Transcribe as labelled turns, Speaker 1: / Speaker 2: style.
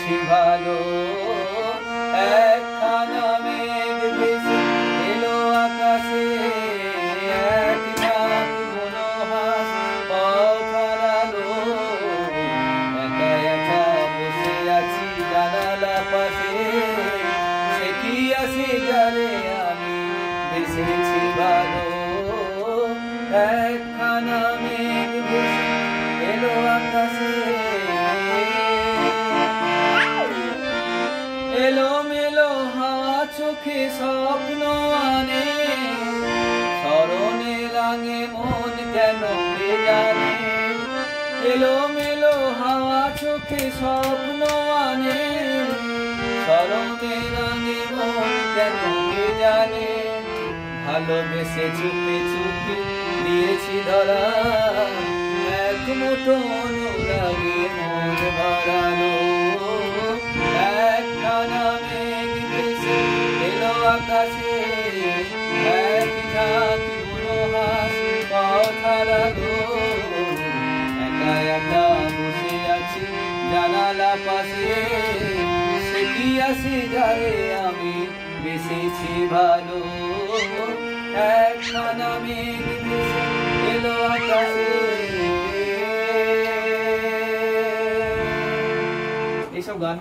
Speaker 1: বেসেছি ভালো। একখানা মেঘ ভেসে এলো আকাশে, এক ঝাঁক মনোহাস পথ হারালো। একা একা বসে আছি জানালা পাশে, সে কি আসে জানে আমি বেসেছি ভালো। একখানা মেঘ ভেসে এলো আকাশে, এলোমেলো হাওয়া চোখে স্বপ্ন আনে, স্মরণে রাঙে মন কেন কে জানে। এলোমেলো হাওয়া চোখে স্বপ্ন আনে, স্মরণে রাঙে মন কেন কে জানে। ভালোবেসে চুপে চুপে দিয়েছি ধরা, এক মুঠো অনুরাগে মন ভরালো। একখানা মেঘ ভেসে এলো আকাশে, এক ঝাঁক মনোহাস পথ হারালো। একা একা বসে আছি জানালা পাশে, সে কি আসে যারে আমি বেসেছি ভালো। একখানা মেঘ ভেসে এলো আকাশে। এইসব গান